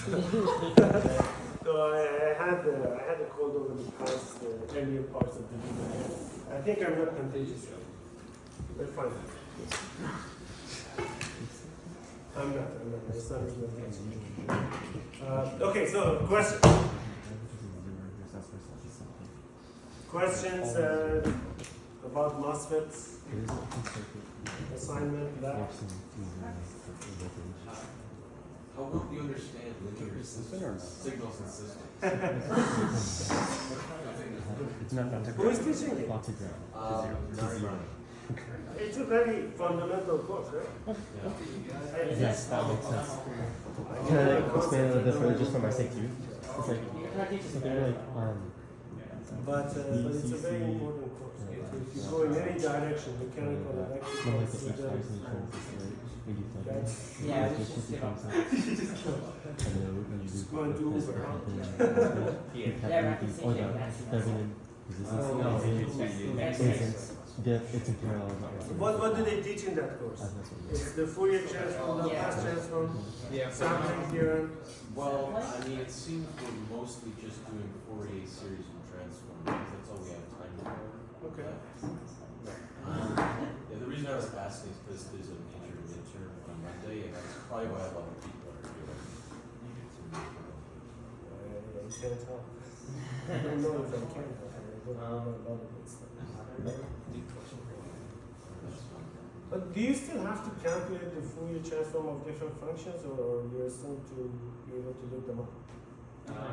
So I had a cold over the past earlier parts of the video. I think I'm not contagious. We're fine. I'm not. It's not okay, so questions. Questions about MOSFETs, assignment, lab. How well do you understand linear systems, signals and systems? Who is teaching it? It's a very fundamental course, right? Yes, that makes sense. Can I explain a little bit further just for my sake too? It's like, something like, but it's a very important course. If you go in any direction, mechanical, electrical, like the civil, yeah, we should skip up. just go and do Uber. It's in parallel. What do they teach in that course? It's the Fourier transform, the Laplace transform, sampling theorem. Well, I mean, it seems we're mostly just doing Fourier series and transform because that's all we have time for. Okay. Yeah, the reason I was asking is because there's a major midterm on Monday, and that's probably why a lot of people are doing it. I can't tell. I don't know if I can. I don't know a lot of it stuff. But do you still have to calculate the Fourier transform of different functions, or you're assumed to be able to look them up?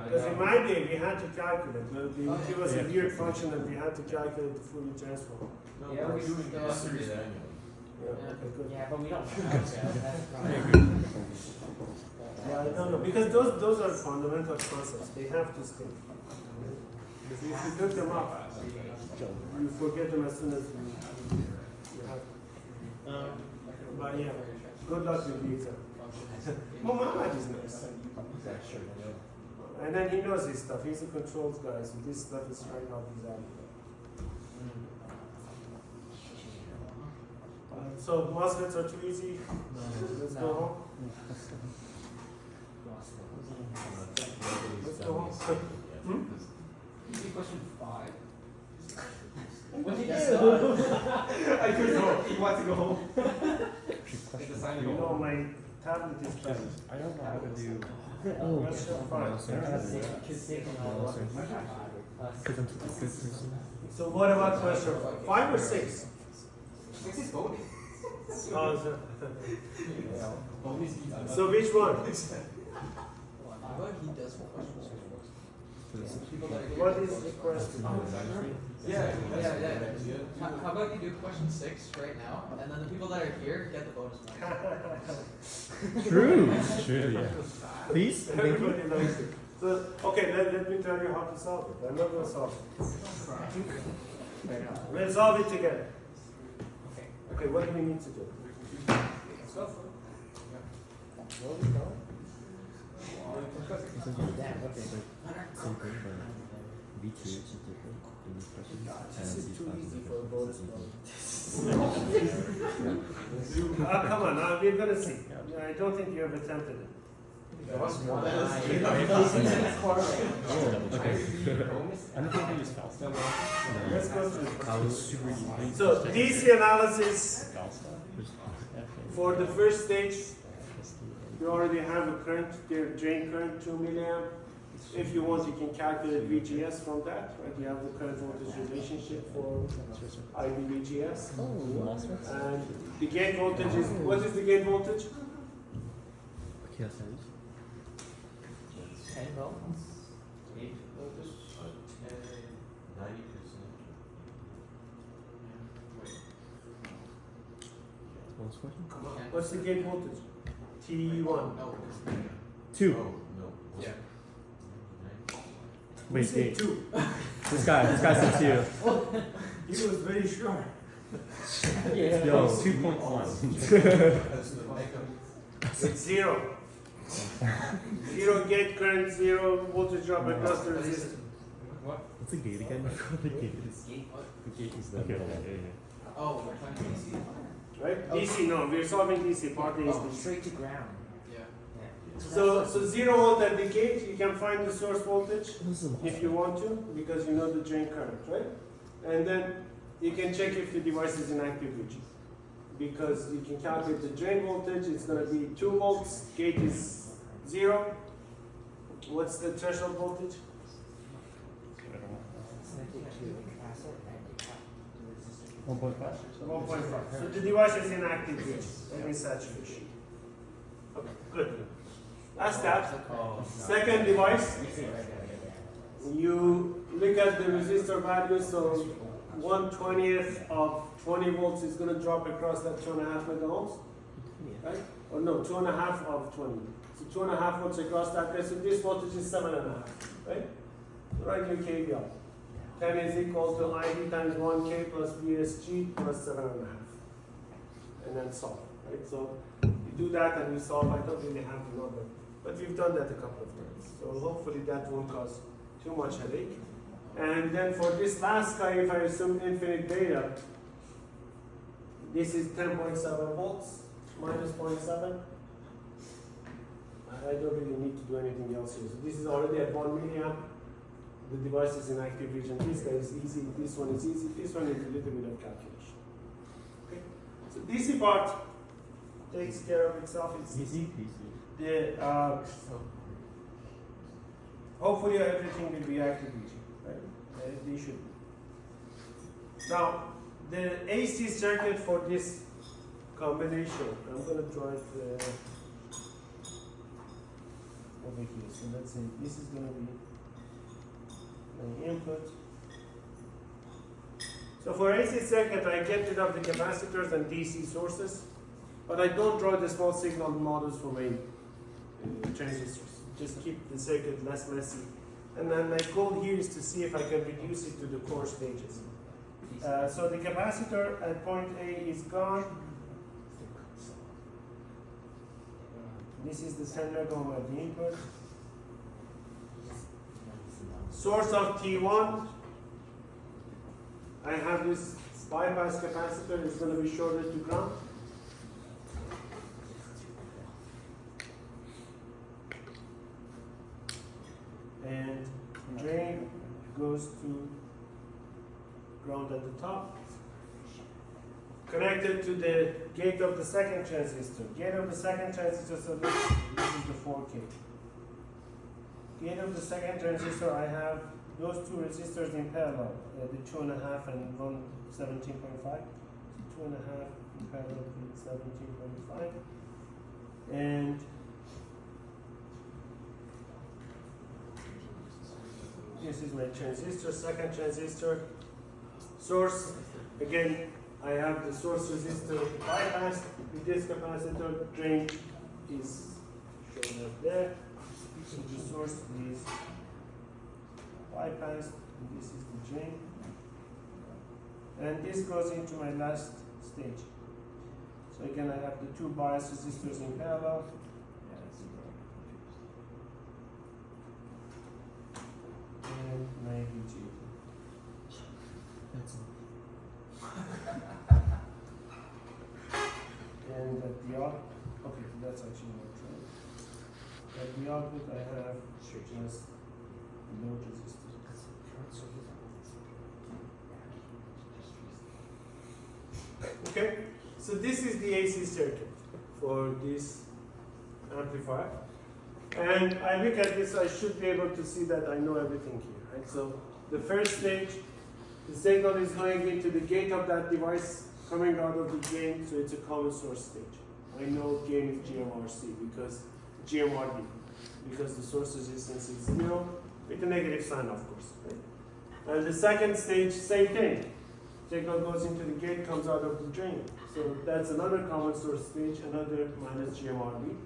Because in my day, we had to calculate. They would give us a weird function and we had to calculate the Fourier transform. No, Yeah, we're we doing still this have series to- annually. Yeah, okay, good. Yeah, but we don't know. That's the problem. Yeah, I don't know, because those are fundamental concepts. They have to stay. If you look them up, you forget them as soon as you have to. But yeah, good luck with the exam. Muhammad is nice. And then he knows his stuff. He's a controls guy, so this stuff is right up his alley. So MOSFETs are too easy. Let's go home. Let's go home. See question 5. What did Yes, you I couldn't go. You want to go home? You know, my tablet is bad. I don't know how to do. Question 5. So what about question 5 or 6? 6 is voting. Oh, so which one? He does questions. What is the question? Yeah. How about you do question 6 right now, and then the people that are here get the bonus marks. True, yeah. Please? Thank you. Everybody likes it. So, okay, let me tell you how to solve it. I'm not going to solve it. We'll solve it together. Okay, what do we need to do? Let's go for it. This is too easy for a bonus one. Come on, now we're going to see. I don't think you have attempted it. Okay. Let's go through it. Super easy. So, DC analysis for the first stage, you already have a current, drain current 2 milliamp. If you want, you can calculate VGS from that, right? You have the current voltage relationship for IV VGS. And the gate voltage is, what is the gate voltage? 10 volts. 8 voltage, 90%. What's the gate voltage? T1. No. 2. Oh, no. Yeah. Who said 2? This guy said 2. He was very sure. Yo, 2.1. That's the makeup. It's 0. 0 gate current, 0 voltage drop across the resistor. What's the gate again? The gate is. The gate is the middle. Oh, we're talking DC? Right? DC, no, we're solving DC. Part A is Oh, DC. straight to ground. Yeah. So 0 volt at the gate, you can find the source voltage This is if you want to, because you know the drain current, right? And then you can check if the device is in active region. Because you can calculate the drain voltage, it's going to be 2 volts, gate is 0. What's the threshold voltage? 1.5. 1.5. So the device is in active region, in saturation. Okay, good. That's that. Second device, you look at the resistor value, so 1/20th of 20 volts is going to drop across that 2.5 megaohms, right? Or no, 2.5 of 20. So 2.5 volts across that way, so this voltage is 7.5, right? Write your KVL. 10 is equal to ID times 1K plus VSG plus 7.5. And then solve, right? So you do that and you solve. I don't really have the number, but we've done that a couple of times. So hopefully that won't cause too much headache. And then for this last guy, if I assume infinite data, this is 10.7 volts minus 0.7. I don't really need to do anything else here. So this is already at 1 milliamp. The device is in active region. This guy is easy. This one is easy. This one is a little bit of calculation. Okay. So DC part takes care of itself. It's DC. the hopefully everything will be active region, right? They should be. Now the AC circuit for this combination, I'm going to draw it over here. So let's say this is going to be my input. So for AC circuit, I get rid of the capacitors and DC sources, but I don't draw the small signal models for my transistors. Just keep the circuit less messy. And then my goal here is to see if I can reduce it to the core stages. So the capacitor at point A is gone. This is the 10 megohm at the input. Source of T1, I have this bypass capacitor, it's going to be shorted to ground. And drain goes to ground at the top. Connected to the gate of the second transistor. Gate of the second transistor, so this is the 4K. Gate of the second transistor, I have those two resistors in parallel, the 2.5 and 17.5. So 2.5 in parallel with 17.5. And this is my transistor, second transistor. Source, again, I have the source resistor bypassed with this capacitor. Drain is shown up there. So the source is bypassed, and this is the drain. And this goes into my last stage. So again, I have the two bias resistors in parallel. And my VG. And at the output, okay, that's actually not true. At the output, I have just load resistance. Okay, so this is the AC circuit for this amplifier. And I look at this, I should be able to see that I know everything here, right? So the first stage, the signal is going into the gate of that device, coming out of the drain, so it's a common source stage. I know gain is GMRC because GMRD, because the source resistance is 0 with a negative sign, of course. Right? And the second stage, same thing. Signal goes into the gate, comes out of the drain. So that's another common source stage, another minus GMRD.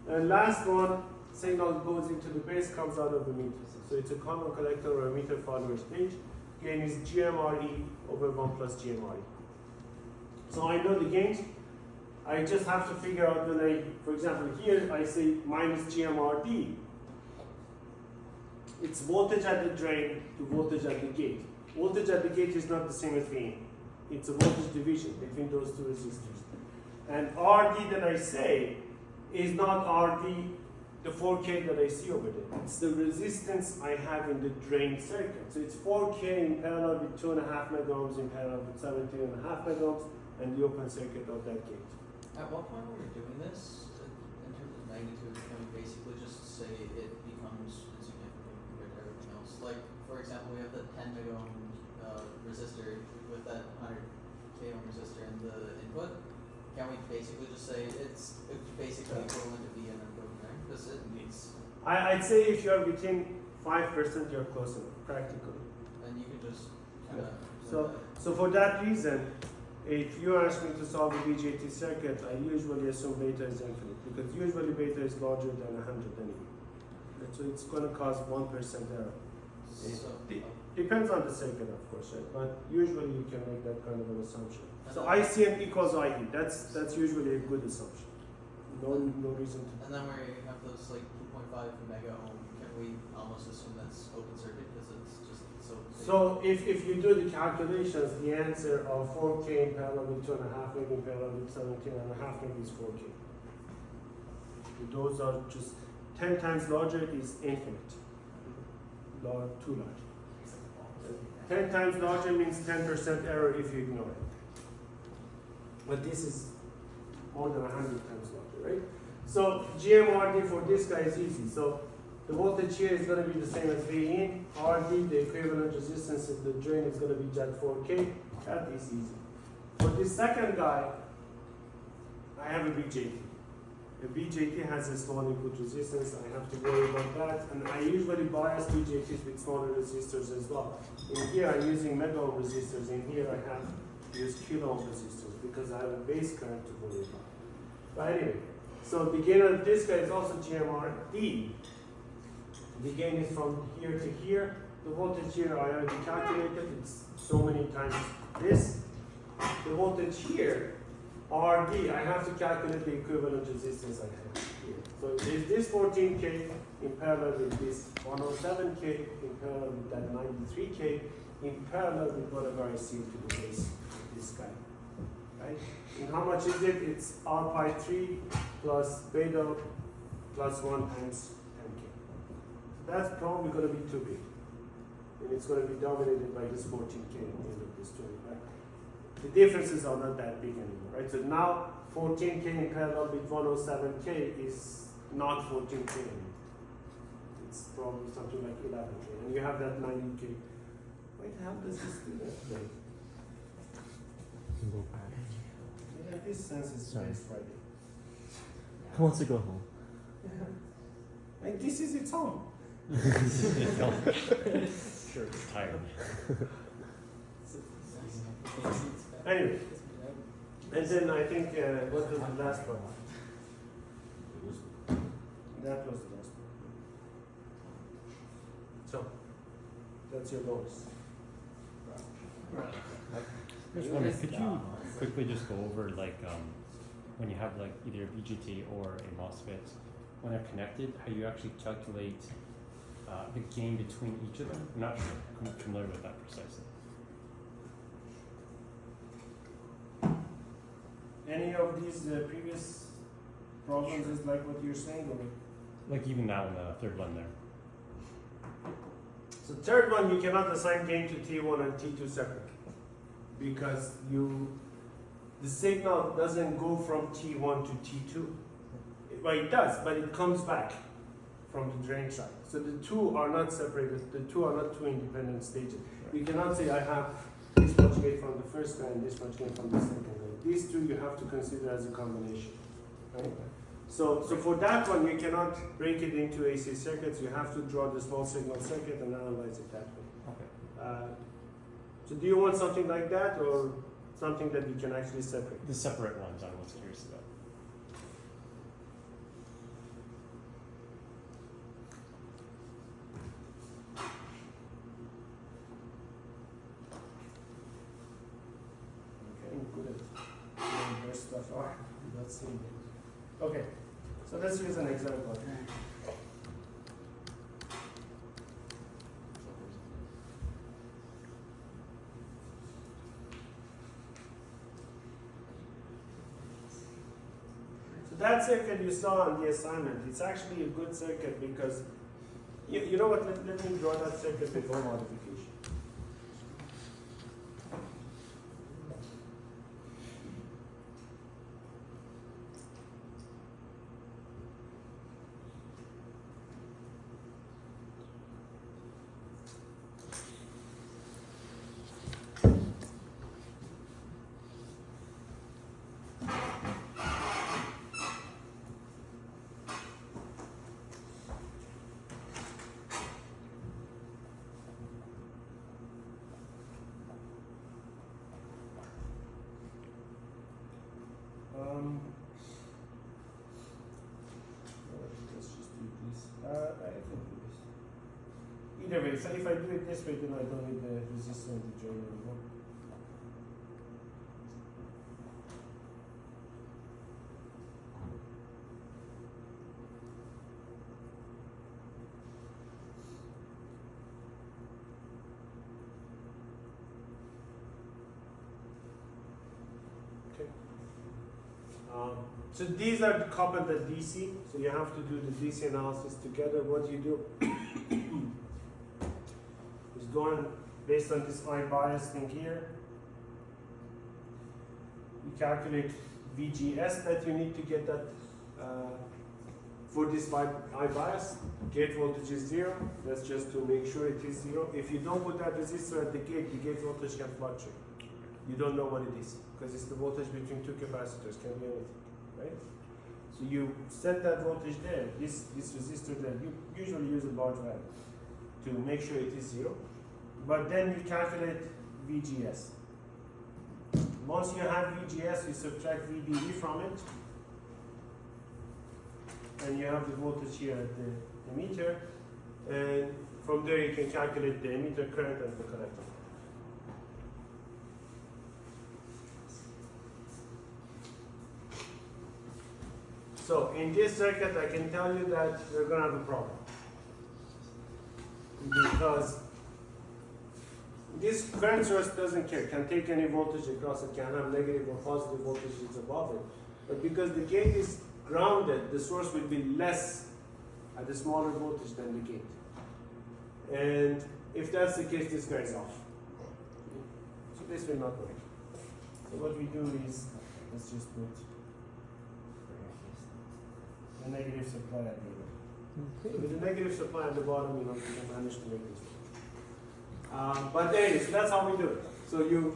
And last one, signal goes into the base, comes out of the meter. So it's a common collector or a meter follower stage. Gain is GMRE over 1 plus GMRE. So I know the gains. I just have to figure out when I, for example, here I say minus GMRD. It's voltage at the drain to voltage at the gate. Voltage at the gate is not the same as Vin. It's a voltage division between those two resistors. And RD that I say is not RD the 4K that I see over there. It's the resistance I have in the drain circuit. So it's 4K in parallel with 2.5 megohms in parallel with 17.5 megohms and the open circuit of that gate. At what point when we're doing this, in terms of magnitude, can we basically just say it becomes insignificant compared to everything else? Like, for example, we have the 10 megohm resistor with that 100k ohm resistor in the input. Can we basically just say it's basically equivalent to V and then go from there? Because it needs, I'd say if you're within 5%, you're close enough, practically. and you can just kind of. So for that reason, if you ask me to solve a BJT circuit, I usually assume beta is infinite because usually beta is larger than 100 anyway. So it's going to cause 1% error. Depends on the circuit, of course, right? But usually you can make that kind of an assumption. So ICM equals IE. That's usually a good assumption. No reason to. And then where you have those like 2.5 mega ohm, can we almost assume that's open circuit because it's just so. So if you do the calculations, the answer of 4K in parallel with 2.5 maybe in parallel with 17.5 maybe is 4K. Those are just 10 times larger is infinite. Too large. 10 times larger means 10% error if you ignore it. But this is more than 100 times larger, right? So GMRD for this guy is easy. So the voltage here is going to be the same as V in. RD, the equivalent resistance of the drain is going to be Jet 4K. That is easy. For this second guy, I have a BJT. A BJT has a small input resistance. I have to worry about that. And I usually bias BJTs with smaller resistors as well. In here, I'm using mega ohm resistors. In here, I have to use kilo ohm resistors because I have a base current to worry about. But anyway, so the gain of this guy is also GMRD. The gain is from here to here. The voltage here I already calculated. It's so many times this. The voltage here, RD, I have to calculate the equivalent resistance I have here. So if this 14K in parallel with this 107K, in parallel with that 93K, in parallel with whatever I see to the base of this guy. Right? And how much is it? It's R pi 3 plus beta plus 1 times 10K. That's probably going to be too big. And it's going to be dominated by this 14K at the end of this story. Right? The differences are not that big anymore. Right? So now 14K in parallel with 107K is not 14K anymore. It's probably something like 11K. And you have that 90K. Why the hell does this do that today? Yeah, this sense is Sorry. Friday. Who wants to go home? Like this is its home. Sure, it's tired. Anyway, and then I think what was the last one? That was the last one. So that's your bonus. I was wondering, could you quickly just go over like when you have like either a BGT or a MOSFET, when they're connected, how you actually calculate the gain between each of them? I'm not sure I'm familiar with that precisely. Any of these previous problems is like what you're saying, or? Like even that one, the third one there. So third one, you cannot assign gain to T1 and T2 separately because the signal doesn't go from T1 to T2. Well, it does, but it comes back from the drain side. So the two are not separated. The two are not two independent stages. You cannot say I have this much gain from the first guy and this much gain from the second guy. These two you have to consider as a combination. Right? So for that one, you cannot break it into AC circuits. You have to draw the small signal circuit and analyze it that way. Okay. So do you want something like that or something that you can actually separate? The separate ones I was curious about. Okay, good at doing this stuff. Oh, that's it. Okay, so let's use an example. So that circuit you saw on the assignment, it's actually a good circuit because, you know what, let me draw that circuit before modification. Let's just do this. I can do this. Either way, so if I do it this way, then I don't need the resistor and the drain anymore. Okay. So these are coupled at DC, so you have to do the DC analysis together. What you do is go on, based on this I bias thing here, you calculate VGS that you need to get that for this I bias. Gate voltage is 0, that's just to make sure it is 0. If you don't put that resistor at the gate voltage can fluctuate. You don't know what it is, because it's the voltage between two capacitors, can be anything, right? So you set that voltage there, this resistor there, you usually use a large value to make sure it is 0. But then you calculate VGS. Once you have VGS, you subtract VDE from it, and you have the voltage here at the emitter, and from there you can calculate the emitter current and the collector. So in this circuit, I can tell you that we're going to have a problem, because this current source doesn't care, can take any voltage across it, can have negative or positive voltages above it. But because the gate is grounded, the source will be less at a smaller voltage than the gate. And if that's the case, this guy is off. So this will not work. So what we do is, let's just put the negative supply at the bottom. So with the negative supply at the bottom, you can manage to make this work. But anyway, so that's how we do it. So you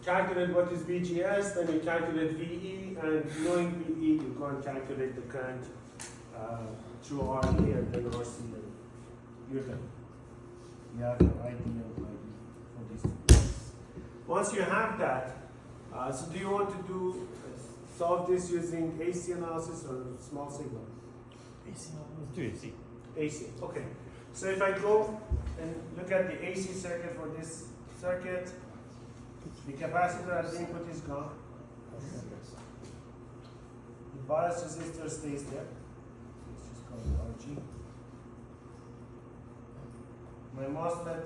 calculate what is VGS, then you calculate VE, and knowing VE, you go and calculate the current through RE and then RC, and you're done. You have an ID and ID for these two. Once you have that, so do you want to solve this using AC analysis or small signal? AC, let's do AC. AC, okay. So if I go and look at the AC circuit for this circuit, the capacitor at the input is gone. The bias resistor stays there. Let's just call it RG. My MOSFET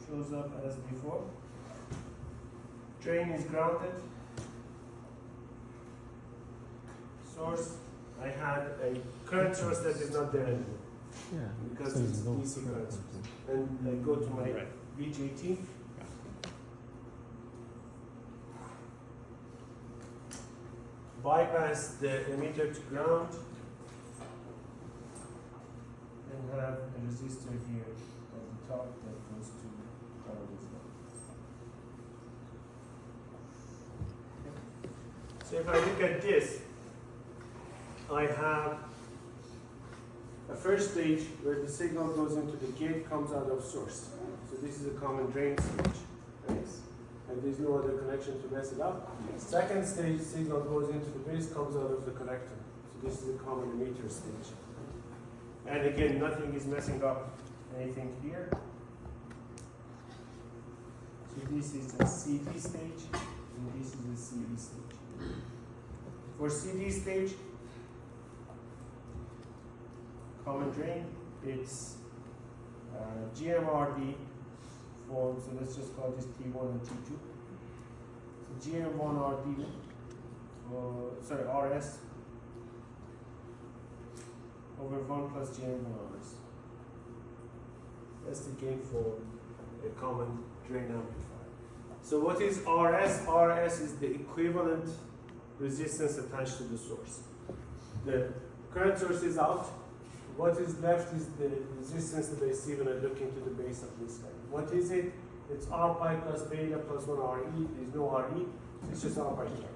shows up as before. Drain is grounded. Source, I had a current source that is not there anymore. Yeah. Because So it's there's no DC current. current. And I go to my Right. VGT. Bypass the emitter to ground and have a resistor here at the top that goes to ground as well. So if I look at this, I have a first stage where the signal goes into the gate, comes out of source. So this is a common drain stage. Right? And there's no other connection to mess it up. Second stage, signal goes into the base, comes out of the collector. So this is a common emitter stage. And again, nothing is messing up anything here. So this is the CD stage, and this is the CD stage. For CD stage, common drain, it's GMRD form, so let's just call this T1 and T2. So GM1RD, RS over 1 plus GM1RS. That's the gain for a common drain amplifier. So what is RS? RS is the equivalent resistance attached to the source. The current source is out. What is left is the resistance that I see when I look into the base of this guy. What is it? It's R pi plus beta plus 1 RE. There's no RE. It's just R pi plus.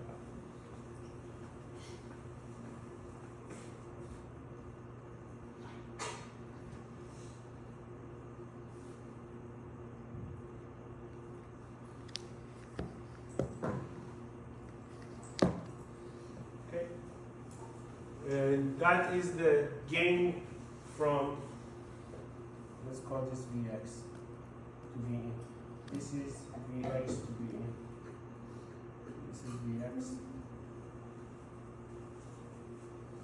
Okay. And that is the gain from, let's call this Vx to be in. This is Vx to be in. This is Vx.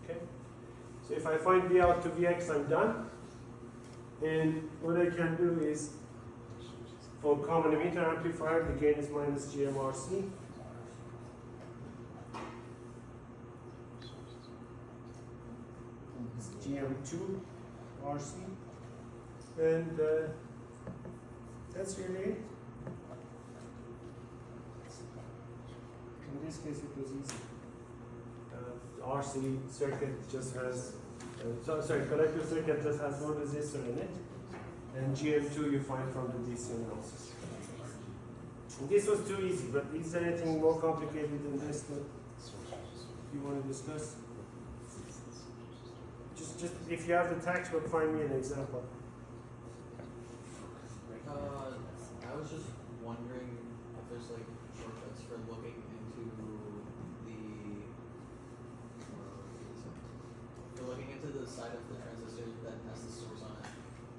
Okay. So if I find V out to Vx, I'm done. And what I can do is, for common emitter amplifier, the gain is minus GMRC. It's GM2 RC. And that's really it. In this case, it was easy. RC circuit just has, collector circuit just has one resistor in it. And GM2 you find from the DC analysis. And this was too easy, but is there anything more complicated than this that you want to discuss? Just if you have the textbook, find me an example. I was just wondering if there's like shortcuts for looking into the side of the transistor that has the source on it.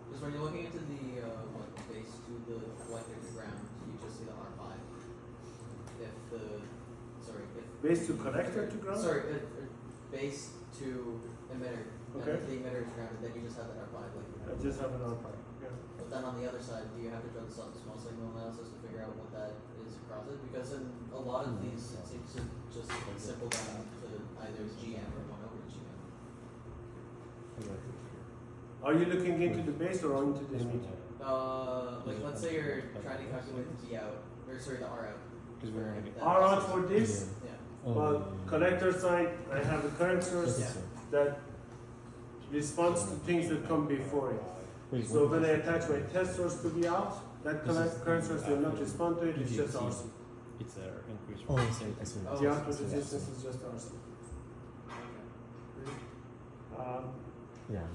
Because when you're looking into the base to the collector to ground, you just see the R5. Base to collector to ground? Base to emitter. Okay. And if the emitter is grounded, then you just have the R5. I just have an R5. Yeah. But then on the other side, do you have to draw the small signal analysis to figure out what that is across it? Because in a lot of these, it seems to just simple down to either GM or 1 over GM. Are you looking into the base or into the emitter? Let's say you're trying to calculate the V out, or sorry, the R out. Because we're gonna get. R out for this? Yeah. Well, collector side, I have a current source that responds to things that come before it. So when I attach my test source to the out, that current source will not respond to it, it's just RC. It's an increase. Oh, I see. The output resistance is just RC. Yeah.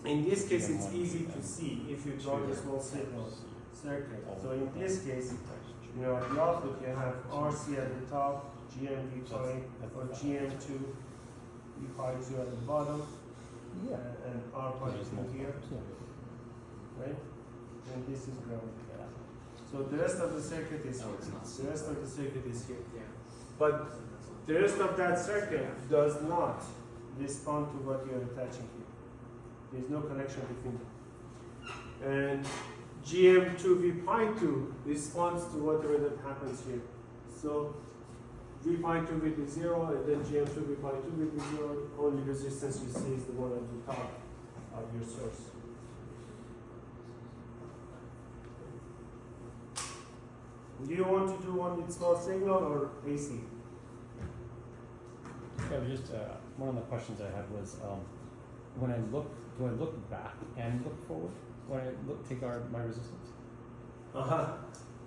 In this case, it's easy to see if you draw the small signal circuit. So in this case, at the output you have RC at the top, GM V pi, or GM2 V pi 2 at the bottom, and R pi 2 here, right? And this is ground. So the rest of the circuit is here. The rest of the circuit is here. Yeah. But the rest of that circuit does not respond to what you're attaching here. There's no connection between them. And GM2 V pi 2 responds to whatever that happens here. So V pi 2 will be 0, and then GM2 V pi 2 will be 0. Only resistance you see is the one at the top of your source. Do you want to do one with small signal or AC? Yeah, just one of the questions I had was when I look, do I look back and look forward when I take my resistance?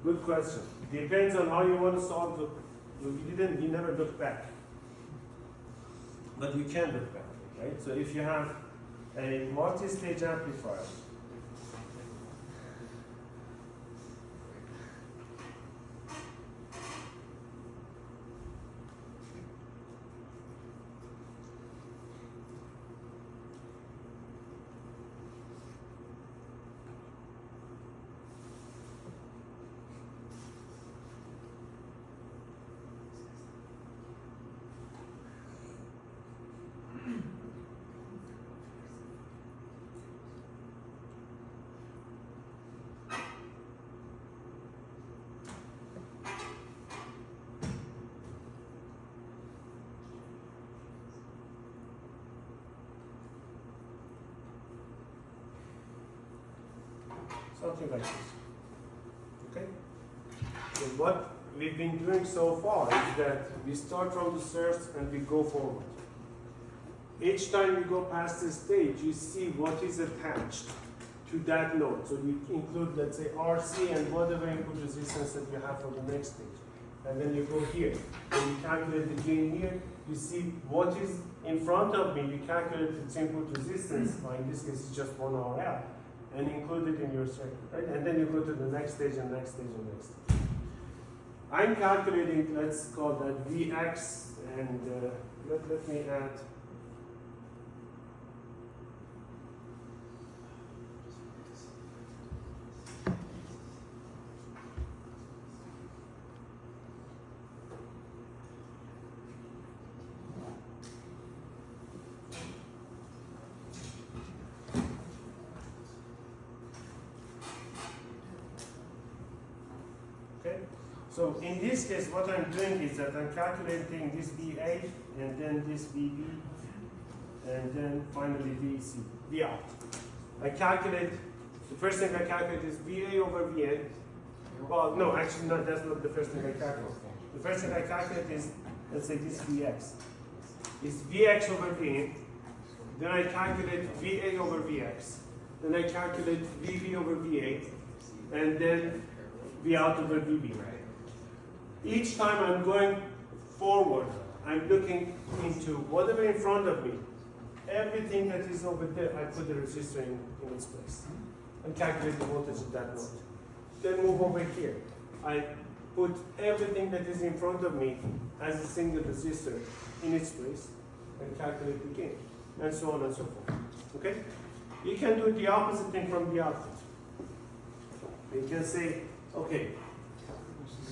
Good question. Depends on how you want to solve the. You never look back, but you can look back, right? So if you have a multi-stage amplifier. something like this. Okay? So what we've been doing so far is that we start from the source and we go forward. Each time you go past this stage, you see what is attached to that node. So you include, let's say, RC and whatever input resistance that you have for the next stage. And then you go here. When you calculate the gain here, you see what is in front of me. You calculate its input resistance, or in this case, it's just 1 RL, and include it in your circuit, right? And then you go to the next stage and next stage and next stage. I'm calculating, let's call that Vx, and let me add. Okay? So in this case, what I'm doing is that I'm calculating this VA, and then this VB, and then finally VC, V out. I calculate, the first thing I calculate is VA over VA. Well, no, actually, no, that's not the first thing I calculate. The first thing I calculate is, let's say this Vx. It's Vx over V. Then I calculate VA over Vx. Then I calculate VB over VA. And then V out over VB. Each time I'm going forward, I'm looking into whatever in front of me. Everything that is over there, I put the resistor in its place and calculate the voltage of that node. Then move over here. I put everything that is in front of me as a single resistor in its place and calculate the gain, and so on and so forth. Okay? You can do the opposite thing from the output. You can say, okay,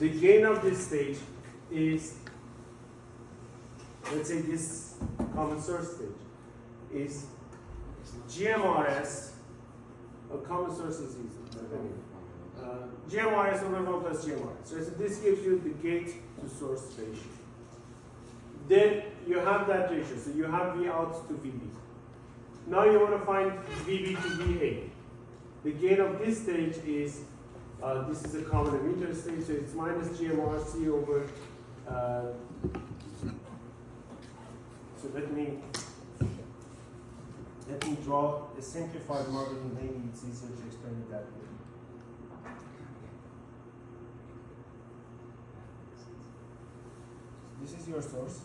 the gain of this stage is, let's say this common source stage, is GMRS, a common source is easy. GMRS over 1 plus GMRS. So this gives you the gate to source ratio. Then you have that ratio, so you have V out to VB. Now you want to find VB to VA. The gain of this stage is, this is a common emitter stage, so it's minus GMRC over, so let me draw a simplified model, and maybe it's easier to explain it that way. This is your source.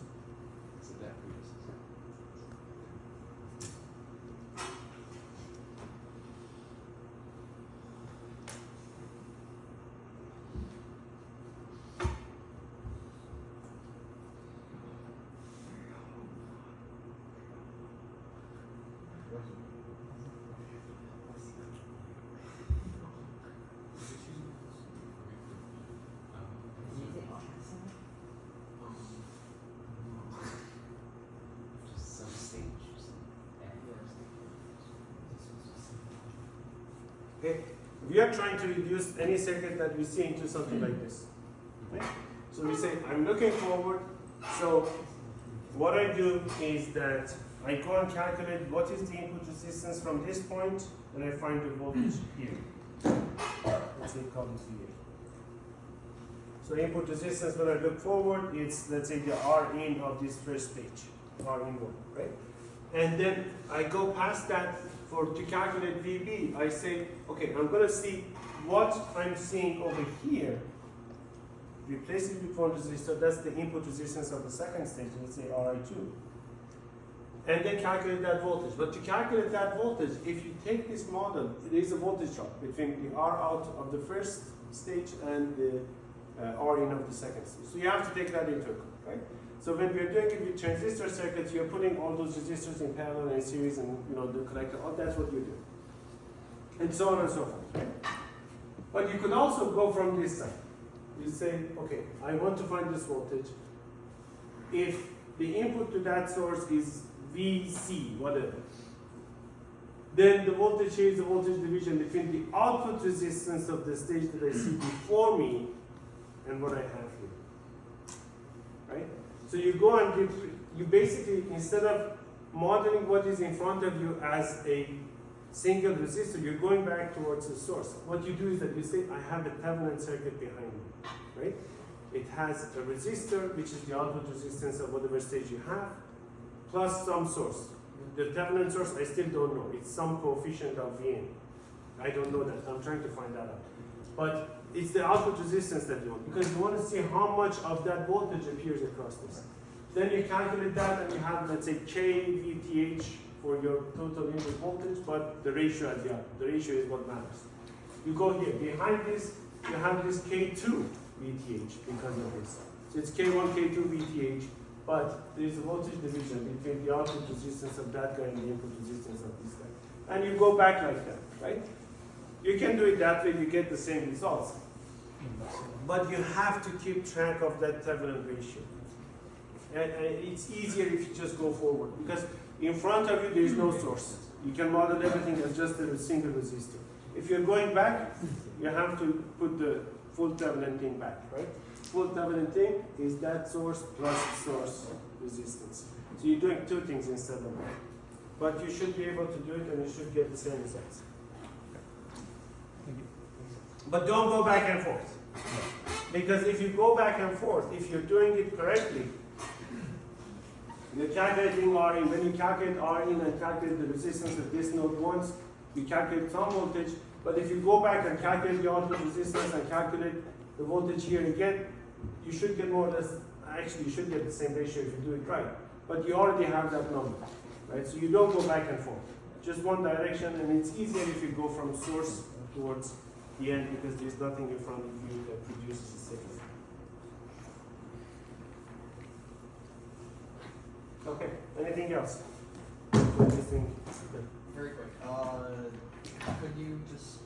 Okay, we are trying to reduce any circuit that we see into something like this. Okay? So we say, I'm looking forward. So what I do is that I go and calculate what is the input resistance from this point, and I find the voltage here. Let's say call this VA. So input resistance when I look forward, it's, let's say, the R in of this first stage, R in 1, right? And then I go past that to calculate VB. I say, okay, I'm going to see what I'm seeing over here. Replace it with one resistor. That's the input resistance of the second stage. Let's say RI2. And then calculate that voltage. But to calculate that voltage, if you take this model, there is a voltage drop between the R out of the first stage and the R in of the second stage. So you have to take that into account, right? So when we're doing it with transistor circuits, you're putting all those resistors in parallel and in series, and the collector. Oh, that's what you do, and so on and so forth. Right? But you could also go from this side. You say, okay, I want to find this voltage. If the input to that source is VC, whatever, then the voltage here is the voltage division between the output resistance of the stage that I see before me and what I have here, right? So you go and you basically, instead of modeling what is in front of you as a single resistor, you're going back towards the source. What you do is that you say, I have a Thevenin circuit behind me, right? It has a resistor, which is the output resistance of whatever stage you have, plus some source. The Thevenin source, I still don't know. It's some coefficient of Vn. I don't know that. I'm trying to find that out. But it's the output resistance that you want, because you want to see how much of that voltage appears across this. Then you calculate that, and you have, let's say, K VTH for your total input voltage, but the ratio at the output. The ratio is what matters. You go here. Behind this, you have this K2 VTH because of this. So it's K1, K2 VTH, but there is a voltage division between the output resistance of that guy and the input resistance of this guy. And you go back like that, right? You can do it that way, you get the same results. But you have to keep track of that Thevenin ratio. And it's easier if you just go forward, because in front of you there is no source. You can model everything as just a single resistor. If you're going back, you have to put the full Thevenin thing back, right? Full Thevenin thing is that source plus source resistance. So you're doing two things instead of one. But you should be able to do it, and you should get the same results. But don't go back and forth. Because if you go back and forth, if you're doing it correctly, you're calculating Rin. When you calculate Rin and calculate the resistance of this node once, you calculate some voltage. But if you go back and calculate the output resistance and calculate the voltage here again, you should get more or less, actually you should get the same ratio if you do it right. But you already have that number, right? So you don't go back and forth. Just one direction, and it's easier if you go from source towards the end, because there's nothing in front of you that produces a signal. Okay, anything else? Anything? Very quick. Could you just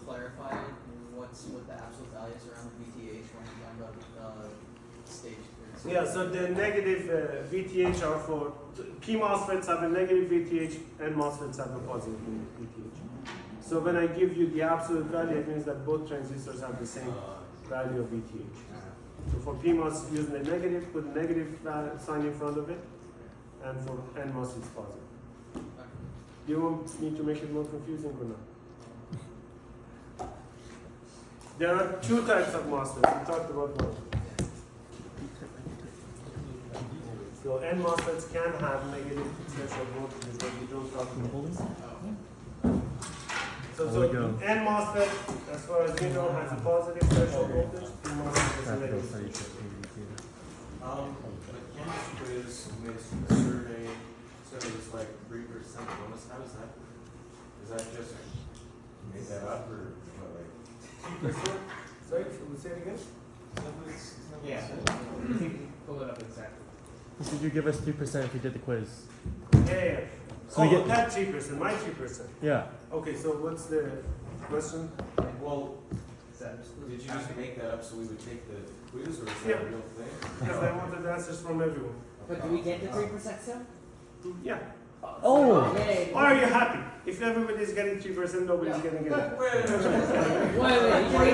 clarify what's with the absolute values around the VTH when you're talking about stage? Yeah, so the negative VTH are for P MOSFETs have a negative VTH, and MOSFETs have a positive VTH. So when I give you the absolute value, it means that both transistors have the same value of VTH. So for PMOS, use the negative, put a negative sign in front of it, and for NMOS, it's positive. Do you want me to make it more confusing or not? There are two types of MOSFETs. We talked about one. So N MOSFETs can have negative threshold voltages, but we don't talk about this. So N MOSFET, as far as we know, has a positive threshold voltage. P MOSFET has a negative. The chemist quiz makes a survey, so it was like 3% bonus. How is that? Is that just made that up, or what, like? Sorry, say it again? Yeah. Pull it up exactly. You said you give us 3% if we did the quiz. Yeah. So we get- that 3%, my 3%. Yeah. Okay, so what's the question? Well, Is that did you just make that up so we would take the quiz, or is that Yeah. a real thing? Because I wanted answers from everyone. But do we get the 3% still? Yeah. Oh! Yay. Or are you happy? If everybody's getting 3%, nobody's getting it. Wait, you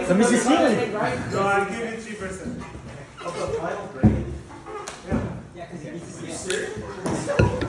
Let me see something. right? No, I'll give you 3%. Of the final grade? Yeah. Yeah, because You serious?